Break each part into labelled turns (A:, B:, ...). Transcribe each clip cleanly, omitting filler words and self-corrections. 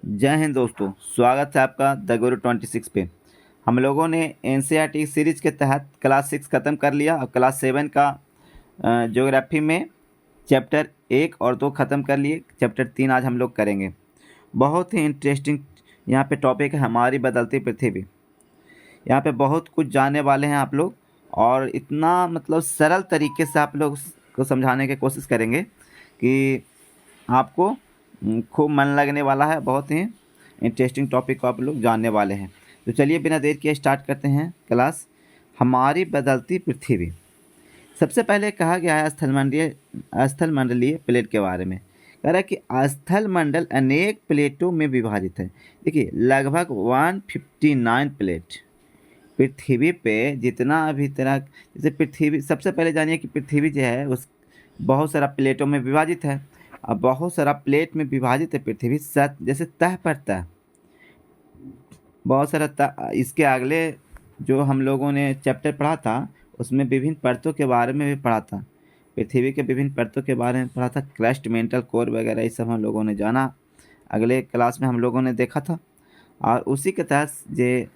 A: जय हिंद दोस्तों, स्वागत है आपका द गुरु 26 पे। हम लोगों ने एनसीईआरटी सीरीज के तहत क्लास 6 ख़त्म कर लिया और क्लास 7 का ज्योग्राफी में चैप्टर 1 और 2 ख़त्म कर लिए। चैप्टर 3 आज हम लोग करेंगे। बहुत ही इंटरेस्टिंग यहाँ पे टॉपिक है हमारी बदलती पृथ्वी। यहाँ पे बहुत कुछ जानने वाले हैं आप लोग, और इतना मतलब सरल तरीके से आप लोग को समझाने की कोशिश करेंगे कि आपको खूब मन लगने वाला है। बहुत ही इंटरेस्टिंग टॉपिक को आप लोग जानने वाले हैं। तो चलिए बिना देर किए स्टार्ट करते हैं क्लास। हमारी बदलती पृथ्वी। सबसे पहले कहा गया है स्थलमंडलीय प्लेट के बारे में। कह रहा है कि स्थलमंडल अनेक प्लेटों में विभाजित है। देखिए लगभग 159 प्लेट पृथ्वी पे जितना अभी तरह, जैसे पृथ्वी, सबसे पहले जानिए कि पृथ्वी जो है उस बहुत सारा प्लेटों में विभाजित है। अब बहुत सारा प्लेट में विभाजित है पृथ्वी, जैसे तह पर तह, बहुत सारा तह। इसके अगले जो हम लोगों ने चैप्टर पढ़ा था उसमें विभिन्न परतों के बारे में भी पढ़ा था। पृथ्वी के विभिन्न परतों के बारे में पढ़ा था, क्रस्ट, मेंटल, कोर वगैरह, ये सब हम लोगों ने जाना। अगले क्लास में हम लोगों ने देखा था। और उसी के तहत ये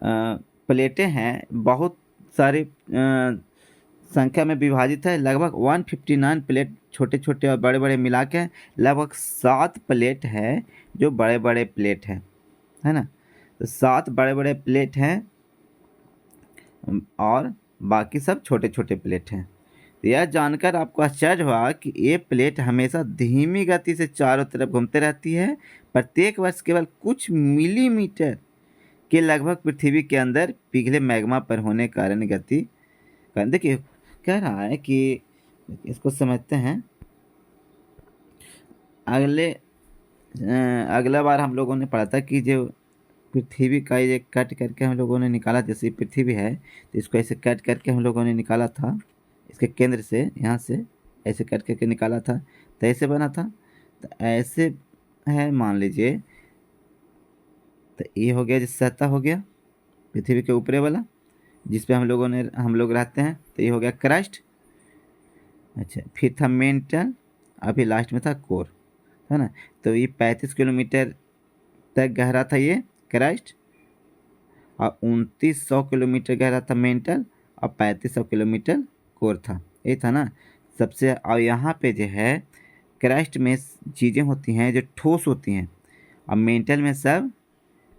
A: प्लेटें हैं, बहुत सारी संख्या में विभाजित है। लगभग 159 प्लेट, छोटे छोटे और बड़े बड़े मिला के लगभग 7 प्लेट है जो बड़े बड़े प्लेट हैं, है ना। तो 7 बड़े बड़े प्लेट हैं और बाकी सब छोटे छोटे प्लेट हैं। तो यह जानकर आपको आश्चर्य हुआ कि ये प्लेट हमेशा धीमी गति से चारों तरफ घूमते रहती है। प्रत्येक वर्ष केवल कुछ मिलीमीटर के लगभग पृथ्वी के अंदर पिघले मैग्मा पर होने कारण गति कर। देखिए कह रहा है कि इसको समझते हैं। अगला बार हम लोगों ने पढ़ा था कि जो पृथ्वी का ये कट करके हम लोगों ने निकाला, जैसे पृथ्वी है तो इसको ऐसे कट करके हम लोगों ने निकाला था, इसके केंद्र से यहाँ से ऐसे कट करके निकाला था, तो ऐसे बना था। तो ऐसे है मान लीजिए, तो ये हो गया, जिस सतह हो गया पृथ्वी के ऊपरे वाला जिस पे हम लोग रहते हैं, तो ये हो गया क्रस्ट। अच्छा, फिर था मेंटल, अभी लास्ट में था कोर, है ना। तो ये 35 किलोमीटर तक गहरा था ये क्रस्ट, और 2900 किलोमीटर गहरा था मेंटल, और 3500 किलोमीटर कोर था। ये था ना सबसे। और यहाँ पे जो है क्रस्ट में चीज़ें होती हैं जो ठोस होती हैं, और मेंटल में सब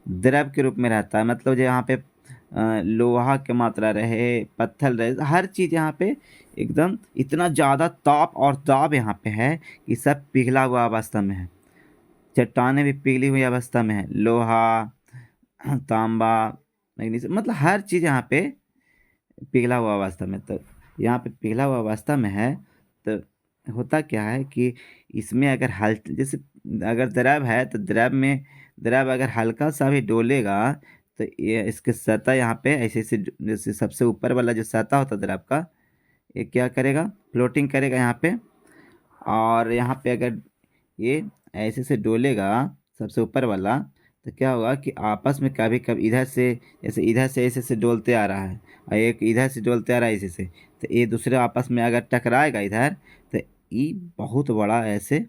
A: द्रव के रूप में रहता है। मतलब जो यहाँ पे लोहा की मात्रा रहे, पत्थर रहे, हर चीज़ यहाँ पे एकदम इतना ज़्यादा ताप और दाब यहाँ पे है कि सब पिघला हुआ अवस्था में है। चट्टानें भी पिघली हुई अवस्था में है, लोहा, तांबा, मैग्नीशियम, मतलब हर चीज़ यहाँ पे पिघला हुआ अवस्था में। तो यहाँ पे पिघला हुआ अवस्था में है। तो होता क्या है कि इसमें अगर जैसे अगर द्रव है तो द्रव अगर हल्का सा भी डोलेगा तो ये इसके सतह यहाँ पे ऐसे ऐसे, जैसे सबसे ऊपर वाला जो सतह होता है द्रव का, ये क्या करेगा, फ्लोटिंग करेगा यहाँ पे। और यहाँ पे अगर ये ऐसे से डोलेगा सबसे ऊपर वाला, तो क्या होगा कि आपस में कभी कभी इधर से, जैसे इधर से ऐसे से डोलते आ रहा है और एक इधर से डोलते आ रहा है ऐसे से, तो ये दूसरे आपस में अगर टकराएगा इधर, तो ये बहुत बड़ा ऐसे,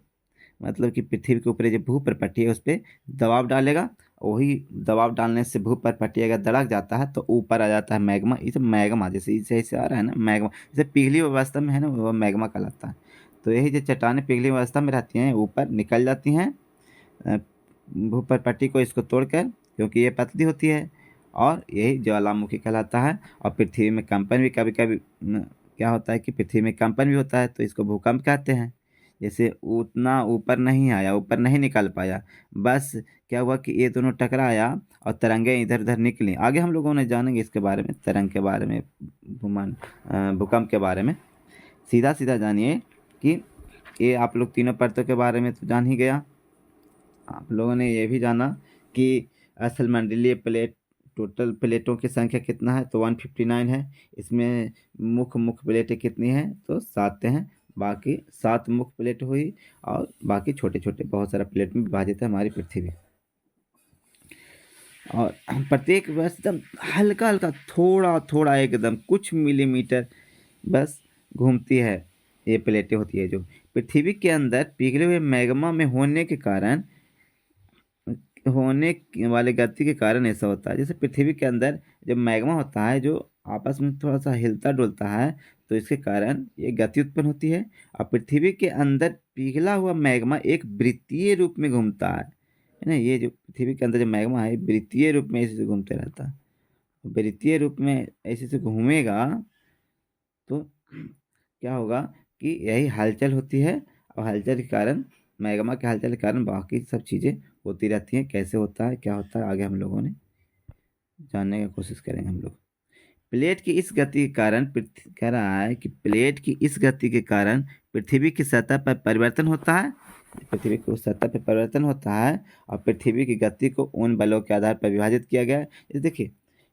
A: मतलब कि पृथ्वी के ऊपर जो भूप्रपट्टी है उस पर दबाव डालेगा। वही दबाव डालने से भूप्रपट्टी अगर दड़क जाता है तो ऊपर आ जाता है मैग्मा। ये तो मैग्मा जैसे इसे ऐसे आ रहा है ना, मैग्मा जैसे पिघली अवस्था में है ना, वो मैग्मा कहलाता है। तो यही जो चट्टानें पिघली अवस्था में रहती हैं ऊपर निकल जाती हैं भूप्रपट्टी को इसको तोड़कर, क्योंकि ये पतली होती है, और यही ज्वालामुखी कहलाता है। और पृथ्वी में कंपन भी कभी कभी क्या होता है कि पृथ्वी में कंपन भी होता है, तो इसको भूकंप कहते हैं। जैसे उतना ऊपर नहीं आया, ऊपर नहीं निकल पाया, बस क्या हुआ कि ये दोनों टकराया और तरंगें इधर उधर निकली। आगे हम लोगों ने जानेंगे इसके बारे में, तरंग के बारे में, भूकंप के बारे में। सीधा सीधा जानिए कि ये आप लोग तीनों परतों के बारे में तो जान ही गया। आप लोगों ने ये भी जाना कि स्थलमंडलीय प्लेट, टोटल प्लेटों की संख्या कितना है, तो 159 है। इसमें मुख्य मुख्य प्लेटें कितनी हैं, तो 7 हैं। बाकी 7 मुख्य प्लेट हुई और बाकी छोटे छोटे बहुत सारा प्लेट में विभाजित है हमारी पृथ्वी। और प्रत्येक वर्ष एकदम हल्का हल्का, थोड़ा थोड़ा, एकदम कुछ मिलीमीटर बस घूमती है ये प्लेटें होती है, जो पृथ्वी के अंदर पिघले हुए मैग्मा में होने के कारण होने वाले गति के कारण ऐसा होता है। जैसे पृथ्वी के अंदर जब मैग्मा होता है जो आपस में थोड़ा सा हिलता डुलता है, तो इसके कारण ये गति उत्पन्न होती है। और पृथ्वी के अंदर पिघला हुआ मैग्मा एक वृत्तीय रूप में घूमता है ना। ये जो पृथ्वी के अंदर जो मैग्मा है वृत्तीय रूप में ऐसे से घूमते रहता है। वृत्तीय रूप में ऐसे से घूमेगा तो क्या होगा कि यही हलचल होती है, और हलचल के कारण, मैग्मा के हलचल के कारण बाकी सब चीज़ें होती रहती हैं। कैसे होता है, क्या होता है, आगे हम लोगों ने जानने की कोशिश करेंगे हम लोग। प्लेट की इस गति के कारण कह रहा है कि प्लेट की इस गति के कारण पृथ्वी की सतह पर परिवर्तन होता है। पृथ्वी की सतह पर परिवर्तन होता है और पृथ्वी की गति को उन बलों के आधार पर विभाजित किया गया है। ये देखिए,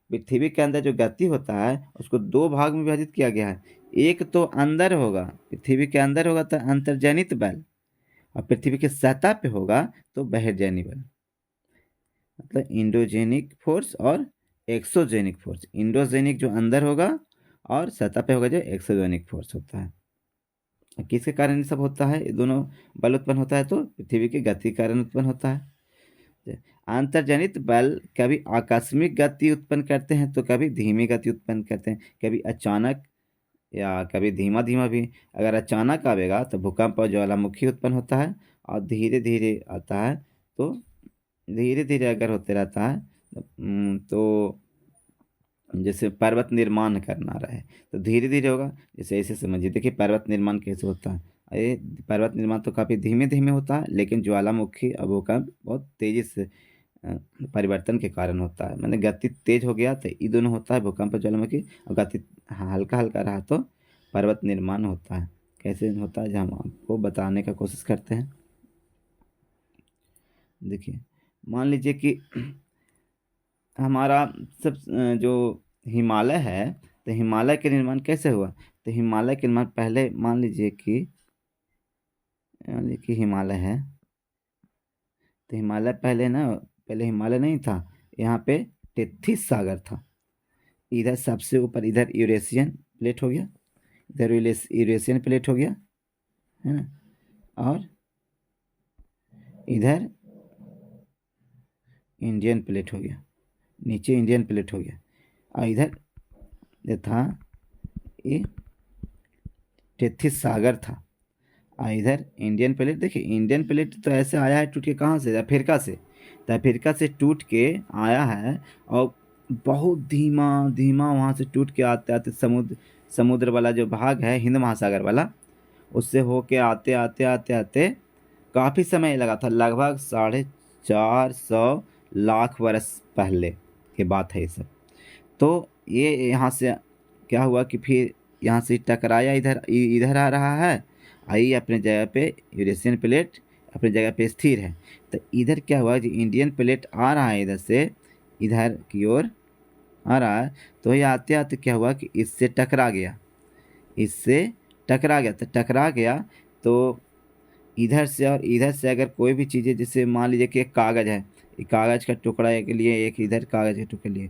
A: पृथ्वी के अंदर जो गति होता है उसको दो भाग में विभाजित किया गया है। एक तो अंदर होगा, पृथ्वी के अंदर होगा तो अंतर्जनित बल, और पृथ्वी की सतह पे होगा तो बहिर्जनित बल। मतलब इंडोजेनिक फोर्स और एक्सोजेनिक फोर्स। इंडोजेनिक जो अंदर होगा और सतह पे होगा जो एक्सोजेनिक फोर्स होता है। किसके कारण ये सब होता है, ये दोनों बल उत्पन्न होता है तो पृथ्वी की गति के कारण उत्पन्न होता है। अंतर्जनित बल कभी आकस्मिक गति उत्पन्न करते हैं तो कभी धीमी गति उत्पन्न करते हैं, कभी अचानक या कभी धीमा धीमा भी। अगर अचानक आवेगा तो भूकंप और ज्वालामुखी उत्पन्न होता है, और धीरे धीरे आता है तो धीरे धीरे अगर होते रहता है तो जैसे पर्वत निर्माण करना रहे तो धीरे धीरे होगा। जैसे ऐसे समझिए, देखिए पर्वत निर्माण कैसे होता है। ये पर्वत निर्माण तो काफ़ी धीमे धीमे होता है, लेकिन ज्वालामुखी और भूकंप बहुत तेज़ी से परिवर्तन के कारण होता है। मैंने गति तेज हो गया तो ये दोनों होता है, भूकंप और ज्वालामुखी। और गति हल्का हल्का रहा तो पर्वत निर्माण होता है। कैसे होता है जो हम आपको बताने का कोशिश करते हैं। देखिए, मान लीजिए कि हमारा सब जो हिमालय है, तो हिमालय के निर्माण कैसे हुआ। तो हिमालय के निर्माण पहले मान लीजिए कि हिमालय है, तो हिमालय पहले हिमालय नहीं था। यहाँ पे टेथिस सागर था। इधर सबसे ऊपर इधर यूरेशियन प्लेट हो गया, इधर यूरेशियन प्लेट हो गया, है ना। और इधर इंडियन प्लेट हो गया, नीचे इंडियन प्लेट हो गया। और इधर जो था ये टेथिस सागर था, और इधर इंडियन प्लेट। देखिए इंडियन प्लेट तो ऐसे आया है टूट के, कहाँ से, अफ्रीका से। तो अफ्रीका से टूट के आया है, और बहुत धीमा धीमा वहाँ से टूट के आते आते समुद्र वाला जो भाग है हिंद महासागर वाला, उससे होके आते आते आते आते काफ़ी समय लगा था। लगभग 450 लाख वर्ष पहले की बात है ये सब। तो ये यहाँ से क्या हुआ कि फिर यहाँ से टकराया, इधर इधर आ रहा है, आई अपने जगह पे यूरेशियन प्लेट अपनी जगह पे स्थिर है। तो इधर क्या हुआ कि इंडियन प्लेट आ रहा है इधर से, इधर की ओर आ रहा है। तो ये आते आते क्या हुआ कि इससे टकरा गया, तो टकरा गया तो इधर से और इधर से अगर कोई भी चीज़ें, जैसे मान लीजिए कि एक कागज़ है, एक कागज़ का टुकड़ा के लिए, एक इधर कागज़ के टुकड़े लिए,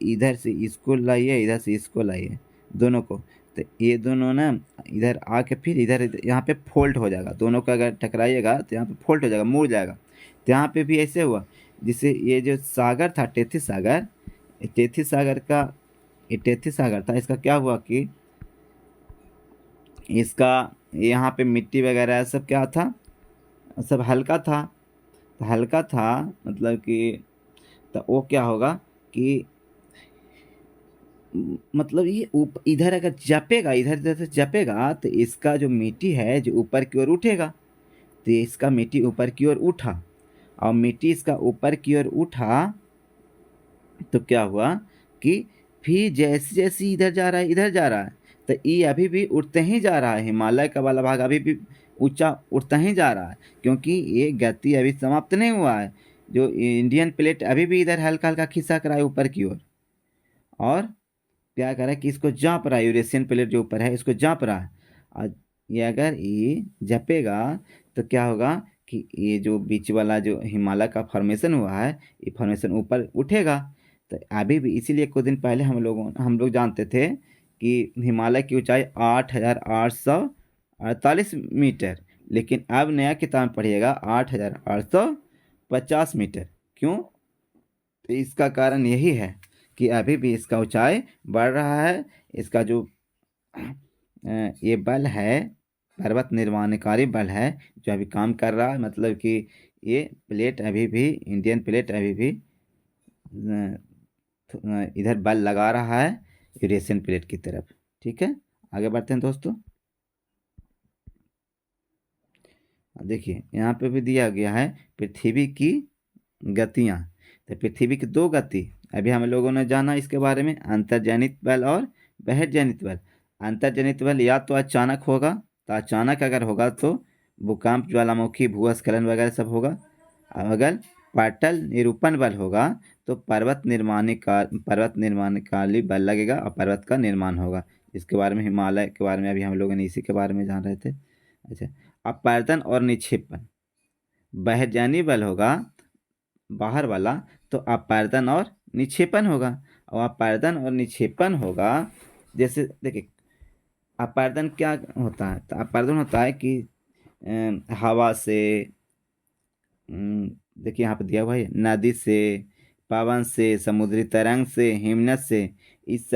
A: इधर से इसको लाइए, इधर से इसको लाइए, दोनों को। तो ये दोनों ना इधर आके फिर इधर यहाँ पे फोल्ड हो जाएगा। दोनों का अगर टकराइएगा तो यहाँ पे फोल्ड हो जाएगा, मुड़ जाएगा। तो यहाँ पे भी ऐसे हुआ। जिससे ये जो सागर था टेथिस सागर, टेथिस सागर का ये टेथिस सागर था, इसका क्या हुआ कि इसका यहाँ पे मिट्टी वगैरह सब क्या था, सब हल्का था। तो हल्का था मतलब कि तो वो क्या होगा कि मतलब ये इधर अगर जपेगा, इधर इधर से जपेगा तो इसका जो मिट्टी है जो ऊपर की ओर उठेगा। तो इसका मिट्टी ऊपर की ओर उठा, और मिट्टी इसका ऊपर की ओर उठा तो क्या हुआ कि फिर जैसे जैसे इधर जा रहा है, इधर जा रहा है, तो ये अभी भी उठते ही जा रहा है। हिमालय का वाला भाग अभी भी ऊंचा उठता ही जा रहा है, क्योंकि ये गति अभी समाप्त नहीं हुआ है। जो इंडियन प्लेट अभी भी इधर हल्का हल्का खिसक रहा है ऊपर की ओर, और क्या कर रहा है कि इसको जाँप रहा है, यूरेशियन प्लेट जो ऊपर है इसको जाँप रहा है। और ये अगर ये जपेगा तो क्या होगा कि ये जो बीच वाला जो हिमालय का फॉर्मेशन हुआ है, ये फॉर्मेशन ऊपर उठेगा। तो अभी भी इसीलिए कुछ दिन पहले हम लोग जानते थे कि हिमालय की ऊंचाई 8,848 मीटर, लेकिन अब नया किताब में पढ़िएगा 8,850 मीटर। क्यों? तो इसका कारण यही है कि अभी भी इसका ऊंचाई बढ़ रहा है। इसका जो ये बल है, पर्वत निर्माणकारी बल है, जो अभी काम कर रहा है, मतलब कि ये प्लेट अभी भी, इंडियन प्लेट अभी भी इधर बल लगा रहा है यूरेशियन प्लेट की तरफ। ठीक है, आगे बढ़ते हैं दोस्तों। देखिए यहाँ पे भी दिया गया है पृथ्वी की गतियाँ। तो पृथ्वी की दो गति अभी हम लोगों ने जाना इसके बारे में, अंतर्जनित बल और बहिर्जनित बल। अंतर्जनित बल या तो अचानक होगा, तो अचानक अगर होगा तो भूकंप, ज्वालामुखी, भूस्खलन वगैरह सब होगा। अगर पाटल निरूपण बल होगा तो पर्वत निर्माणकारी बल लगेगा और पर्वत का निर्माण होगा। इसके बारे में, हिमालय के बारे में अभी हम लोगों ने इसी के बारे में जान रहे थे। अच्छा, अपर्दन और निक्षेपण। बहिर्जानी बल होगा बाहर वाला, तो अपर्दन और निक्षेपण होगा। और अपर्दन और निक्षेपण होगा, जैसे देखिए अपर्दन क्या होता है, तो अपर्दन होता है कि हवा से, देखिए यहाँ पे दिया हुआ है, नदी से, पवन से, समुद्री तरंग से, हिमनद से, इस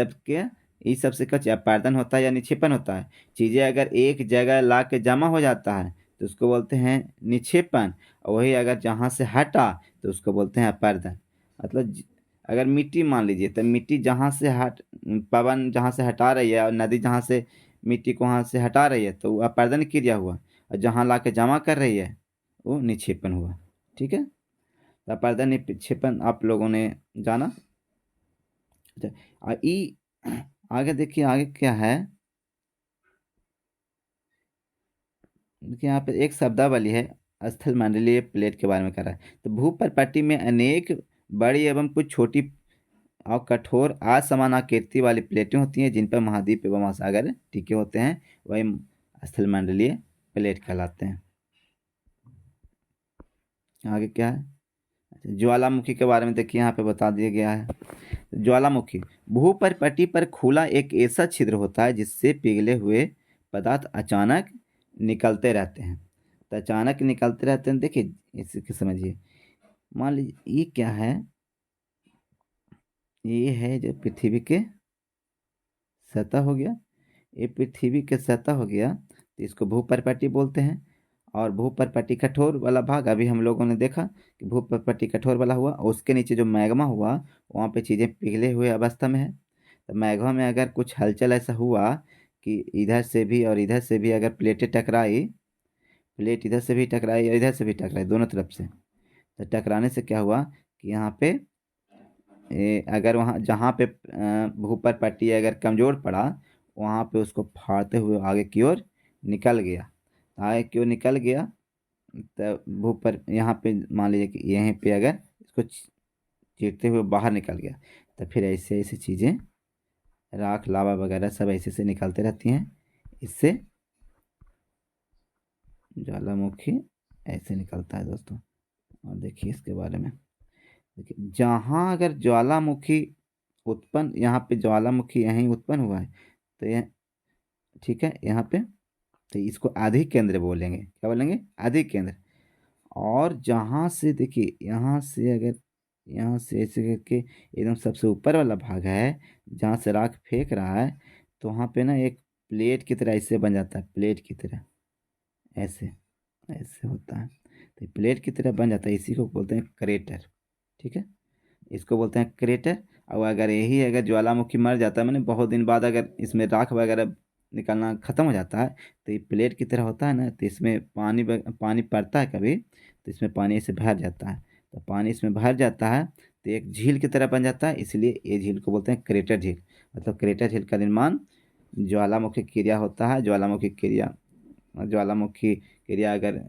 A: सब से कुछ अपर्दन होता है या निक्षेपण होता है। चीज़ें अगर एक जगह ला के जमा हो जाता है तो उसको बोलते हैं निक्षेपण, और वही अगर जहाँ से हटा तो उसको बोलते हैं अपर्दन। मतलब अगर मिट्टी मान लीजिए, तो मिट्टी जहाँ से पवन जहाँ से हटा रही है और नदी जहाँ से मिट्टी को वहाँ से हटा रही है तो वो अपर्दन क्रिया हुआ, और जहाँ ला के जमा कर रही है वो निक्षेपण हुआ। ठीक है, तो अपर्दन निक्षेपण आप लोगों ने जाना। अच्छा, ई आगे देखिए, आगे क्या है। देखिए यहाँ पे एक शब्दावली है, स्थल मंडलीय प्लेट के बारे में कर रहा है। तो भूपर्पट्टी में अनेक बड़ी एवं कुछ छोटी और कठोर असमान आकृति वाली प्लेटें होती हैं जिन पर महाद्वीप एवं महासागर टिके होते हैं, वही स्थल मंडलीय प्लेट कहलाते हैं। आगे क्या है, ज्वालामुखी के बारे में देखिए यहाँ पे बता दिया गया है। ज्वालामुखी भूपर्पट्टी पर खुला एक ऐसा छिद्र होता है जिससे पिघले हुए पदार्थ अचानक निकलते रहते हैं। तो अचानक निकलते रहते हैं, देखिए इसके समझिए। मान लीजिए ये क्या है, ये है जो पृथ्वी के सतह हो गया, ये पृथ्वी के सतह हो गया, तो इसको भूपर्पट्टी बोलते हैं। और भूपर्पट्टी कठोर वाला भाग अभी हम लोगों ने देखा कि भूपर्पट्टी कठोर वाला हुआ, और उसके नीचे जो मैग्मा हुआ वहाँ पे चीज़ें पिघले हुए अवस्था में है। तो मैग्मा में अगर कुछ हलचल ऐसा हुआ कि इधर से भी और इधर से भी अगर प्लेटें टकराई, प्लेट इधर से भी टकराई और इधर से भी टकराई, दोनों तरफ से, तो टकराने से क्या हुआ कि यहाँ पे अगर वहाँ जहाँ पे ऊपर पट्टी अगर कमज़ोर पड़ा, वहाँ पे उसको फाड़ते हुए आगे की ओर निकल गया। आगे की ओर निकल गया, तो भूपर यहाँ पे मान लीजिए कि यहीं पे अगर इसको चीरते हुए बाहर निकल गया, तो फिर ऐसे ऐसे चीज़ें, राख लावा वगैरह सब ऐसे से निकलते रहती हैं। इससे ज्वालामुखी ऐसे निकलता है दोस्तों। और देखिए इसके बारे में, देखिए जहाँ अगर ज्वालामुखी उत्पन्न, यहाँ पे ज्वालामुखी यहीं उत्पन्न हुआ है, तो यह ठीक है यहाँ पे, तो इसको आधि केंद्र बोलेंगे। क्या बोलेंगे? आधि केंद्र। और जहाँ से देखिए, यहाँ से अगर यहाँ से ऐसे करके एकदम सबसे ऊपर वाला भाग है जहाँ से राख फेंक रहा है, तो वहाँ पे ना एक प्लेट की तरह ऐसे बन जाता है, प्लेट की तरह ऐसे ऐसे होता है। तो प्लेट की तरह बन जाता है, इसी को बोलते हैं क्रेटर। ठीक है, इसको बोलते हैं क्रेटर। और अगर यही अगर ज्वालामुखी मर जाता है, मैंने बहुत दिन बाद अगर इसमें राख वगैरह निकलना ख़त्म हो जाता है, तो ये प्लेट की तरह होता है ना, तो इसमें पानी पड़ता है कभी, तो इसमें पानी से भर जाता है। तो पानी इसमें भर जाता है तो एक झील की तरह बन जाता है, इसलिए ये झील को बोलते हैं क्रेटर झील। मतलब क्रेटर झील का निर्माण ज्वालामुखी क्रिया होता है। ज्वालामुखी क्रिया अगर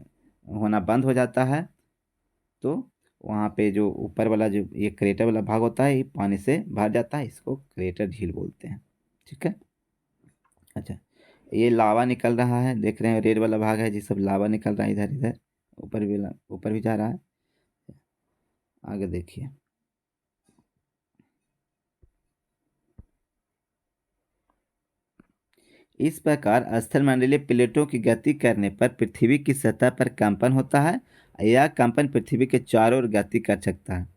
A: होना बंद हो जाता है तो वहाँ पे जो ऊपर वाला जो ये क्रेटर वाला भाग होता है, ये पानी से भर जाता है, इसको क्रेटर झील बोलते हैं। ठीक है, अच्छा, ये लावा निकल रहा है, देख रहे हैं रेड वाला भाग है जी, सब लावा निकल रहा है इधर इधर, ऊपर भी जा रहा है। आगे देखिए, इस प्रकार स्थलमंडलीय प्लेटों की गति करने पर पृथ्वी की सतह पर कंपन होता है, यह कंपन पृथ्वी के चारों ओर गति कर सकता है।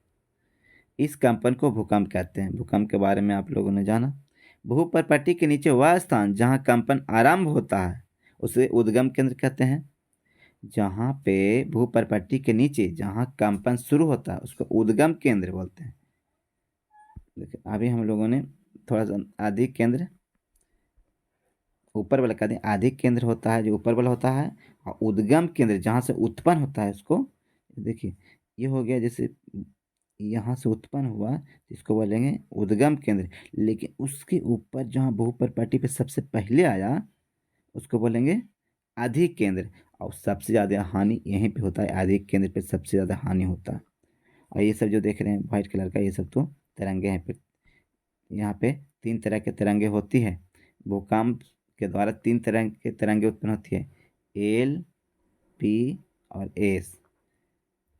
A: इस कंपन को भूकंप कहते हैं। भूकंप के बारे में आप लोगों ने जाना। भूपर्पट्टी के नीचे वह स्थान जहाँ कंपन आरंभ होता है उसे उद्गम केंद्र कहते हैं। जहाँ पे भूपर्पट्टी के नीचे जहाँ कंपन शुरू होता है उसको उद्गम केंद्र बोलते हैं। देखिए अभी हम लोगों ने थोड़ा सा आदि केंद्र ऊपर वाला कहते हैं, आदि केंद्र होता है जो ऊपर वाला होता है, और उद्गम केंद्र जहाँ से उत्पन्न होता है उसको, देखिए ये हो गया जैसे यहाँ से उत्पन्न हुआ इसको बोलेंगे उद्गम केंद्र। लेकिन उसके ऊपर जहाँ भूपर्पट्टी पे सबसे पहले आया उसको बोलेंगे आदि केंद्र। और सबसे ज़्यादा हानि यहीं पे होता है, आदि केंद्र पे सबसे ज़्यादा हानि होता है। और ये सब जो देख रहे हैं वाइट कलर का, ये सब तो तरंगे हैं। पे यहाँ पे 3 तरह के तरंगे होती है। भूकंप के द्वारा 3 तरह के तरंगे उत्पन्न होती है, एल, पी और एस।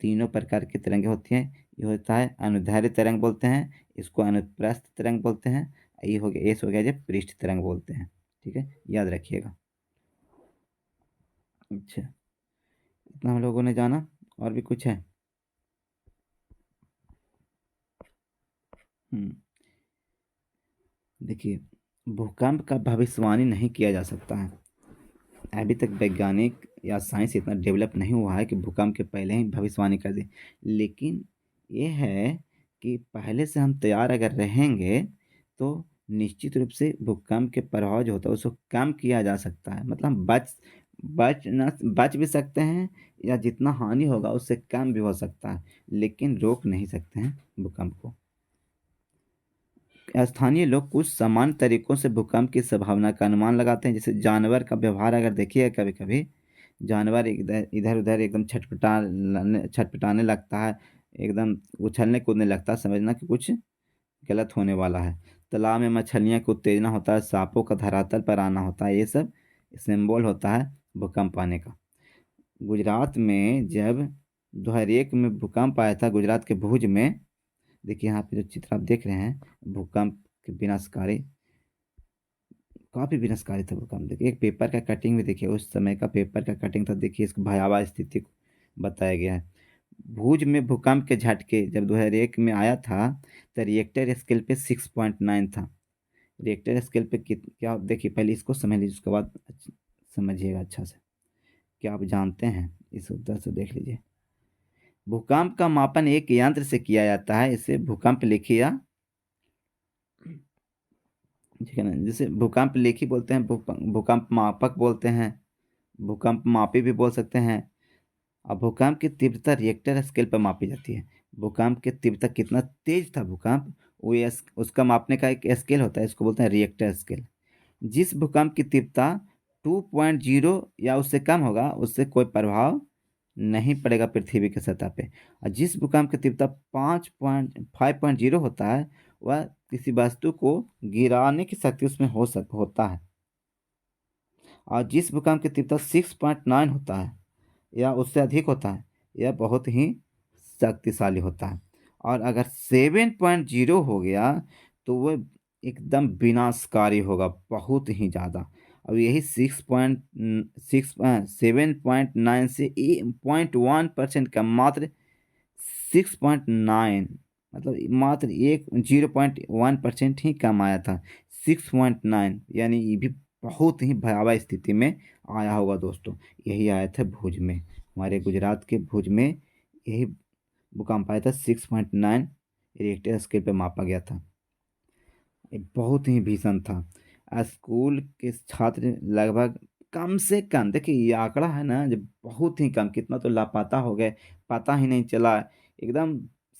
A: तीनों प्रकार की तरंगे होती हैं। ये होता है अनुदैर्ध्य तरंग बोलते हैं, इसको अनुप्रस्थ तरंग बोलते हैं। ये हो गया एस हो गया जो पृष्ठ तरंग बोलते हैं। ठीक है, याद रखिएगा। अच्छा, इतना हम लोगों ने जाना। और भी कुछ है? देखिए भूकंप का भविष्यवाणी नहीं किया जा सकता है। अभी तक वैज्ञानिक या साइंस इतना डेवलप नहीं हुआ है कि भूकंप के पहले ही भविष्यवाणी कर दे। लेकिन ये है कि पहले से हम तैयार अगर रहेंगे तो निश्चित रूप से भूकंप के प्रभाव जो होता है उसको कम किया जा सकता है। मतलब हम बच भी सकते हैं, या जितना हानि होगा उससे कम भी हो सकता है, लेकिन रोक नहीं सकते हैं भूकंप को। स्थानीय लोग कुछ सामान्य तरीकों से भूकंप की संभावना का अनुमान लगाते हैं। जैसे जानवर का व्यवहार अगर देखिएगा, कभी कभी जानवर इधर इधर उधर एकदम छटपटाने लगता है, एकदम उछलने कूदने लगता है, समझना कि कुछ गलत होने वाला है। तालाब में मछलियाँ को उत्तेजना होता है, सांपों का धरातल पर आना होता है, ये सब सिंबल होता है भूकंप आने का। गुजरात में जब 2001 में भूकंप आया था, गुजरात के भुज में, देखिए यहाँ पे जो चित्र आप देख रहे हैं भूकंप के विनाशकारी, काफ़ी विनाशकारी था भूकंप। देखिए एक पेपर का कटिंग भी देखिए, उस समय का पेपर का कटिंग था। देखिए इसकी भयावह स्थिति को बताया गया है। भुज में भूकंप के झटके जब 2001 में आया था तो रिएक्टर स्केल पे 6.9 था। रिएक्टर स्केल पे क्या, देखिए पहले इसको समझ लीजिए उसके बाद समझिएगा अच्छा से। क्या आप जानते हैं, इस उत्तर से देख लीजिए। भूकंप का मापन एक यंत्र से किया जाता है, इसे भूकंप लेखी या, ठीक है ना, जैसे भूकंप लेखी बोलते हैं, भूकंप मापक बोलते हैं, भूकंप मापी भी बोल सकते हैं। अब भूकंप की तीव्रता रिएक्टर स्केल पर मापी जाती है। भूकंप की तीव्रता कितना तेज था भूकंप, वो उसका मापने का एक स्केल होता है, इसको बोलते हैं रिएक्टर स्केल। जिस भूकंप की तीव्रता 2.0 या उससे कम होगा उससे कोई प्रभाव नहीं पड़ेगा पृथ्वी की सतह पे। और जिस भूकंप की तीव्रता 5.0 होता है वह किसी वस्तु को गिराने की शक्ति उसमें होता है। और जिस भूकंप की तीव्रता 6.9 होता है या उससे अधिक होता है यह बहुत ही शक्तिशाली होता है। और अगर 7.0 हो गया तो वह एकदम विनाशकारी होगा, बहुत ही ज़्यादा। अब यही 7.9 से 0.1% का, मात्र 6.9, मतलब मात्र 0.1% ही कम आया था। 6.9 यानी ये भी बहुत ही भयावह स्थिति में आया होगा दोस्तों। यही आया था भुज में, हमारे गुजरात के भुज में यही भूकंप आया था। 6.9 रिक्टर स्केल पे मापा गया था। ये बहुत ही भीषण था। स्कूल के छात्र लगभग, कम से कम, देखिए ये आंकड़ा है ना जब बहुत ही कम, कितना तो लापता हो गए, पता ही नहीं चला एकदम।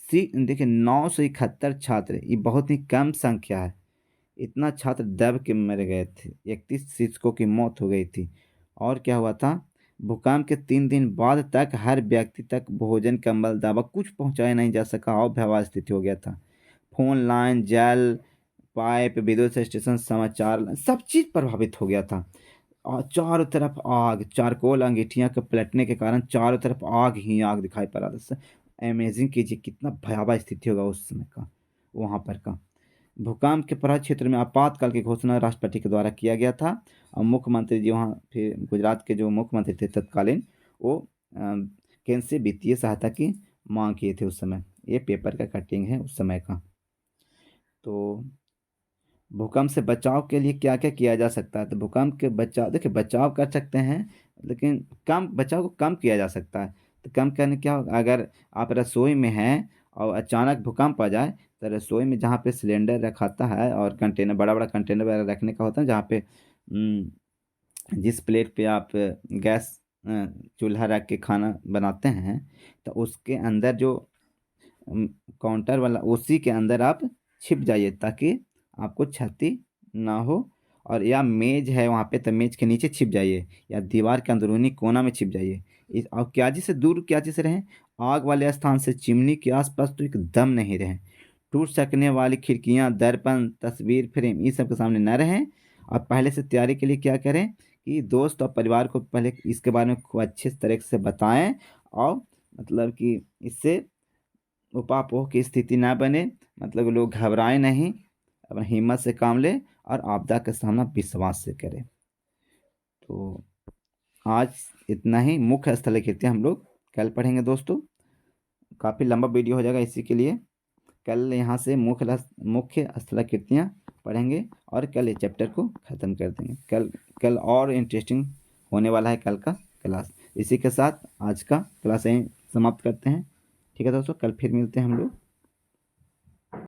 A: देखिए 971 छात्र, ये बहुत ही कम संख्या है। इतना छात्र दब के मर गए थे, 31 शिक्षकों की मौत हो गई थी। और क्या हुआ था, भूकंप के 3 दिन बाद तक हर व्यक्ति तक भोजन, कंबल, दवा कुछ पहुंचाया नहीं जा सका और भयावह स्थिति हो गया था। फोन लाइन, जल पाइप, विद्युत स्टेशन, समाचार सब चीज़ प्रभावित हो गया था। और चारों तरफ आग, चारकोल अंगीठियाँ के पलटने के कारण चारों तरफ आग ही आग दिखाई पड़ा था। इमेजिन कीजिए कितना भयावह स्थिति होगा उस समय का, वहाँ पर का। भूकंप के प्रभावित क्षेत्र में आपातकाल की घोषणा राष्ट्रपति के द्वारा किया गया था। और मुख्यमंत्री जी वहाँ फिर गुजरात के जो मुख्यमंत्री थे तत्कालीन, वो केंद्र से वित्तीय सहायता की मांग किए थे उस समय। ये पेपर का कटिंग है उस समय का। तो भूकंप से बचाव के लिए क्या क्या किया जा सकता है? तो भूकंप के बचाव, देखिए बचाव कर सकते हैं, लेकिन कम बचाव को कम किया जा सकता है। तो कम करने क्या होगा, अगर आप रसोई में हैं और अचानक भूकंप आ जाए, तो रसोई में जहाँ पे सिलेंडर रखाता है और कंटेनर, बड़ा बड़ा कंटेनर वगैरह रखने का होता है, जहाँ पे जिस प्लेट पे आप गैस चूल्हा रख के खाना बनाते हैं, तो उसके अंदर जो काउंटर वाला, उसी के अंदर आप छिप जाइए ताकि आपको क्षति ना हो। और या मेज है वहाँ पे, तो मेज के नीचे छिप जाइए या दीवार के अंदरूनी कोना में छिप जाइए। इस और क्या जी से दूर, क्या चीज़ से रहें, आग वाले स्थान से, चिमनी के आसपास तो एकदम नहीं रहें। टूट सकने वाली खिड़कियाँ, दर्पण, तस्वीर फ्रेम, ये सब के सामने न रहें। और पहले से तैयारी के लिए क्या करें कि दोस्त और परिवार को पहले इसके बारे में खूब अच्छे तरह से बताएं, और मतलब कि इससे उपापोह की स्थिति ना बने, मतलब लोग घबराएं नहीं, अपना हिम्मत से काम ले और आपदा का सामना विश्वास से करें। तो आज इतना ही। मुख्य स्थलाकृतियाँ हम लोग कल पढ़ेंगे दोस्तों, काफ़ी लंबा वीडियो हो जाएगा, इसी के लिए कल यहाँ से मुख्य स्थलाकृतियाँ पढ़ेंगे और कल ये चैप्टर को ख़त्म कर देंगे। कल कल और इंटरेस्टिंग होने वाला है कल का क्लास। इसी के साथ आज का क्लास यहीं समाप्त करते हैं। ठीक है दोस्तों, कल फिर मिलते हैं हम लोग।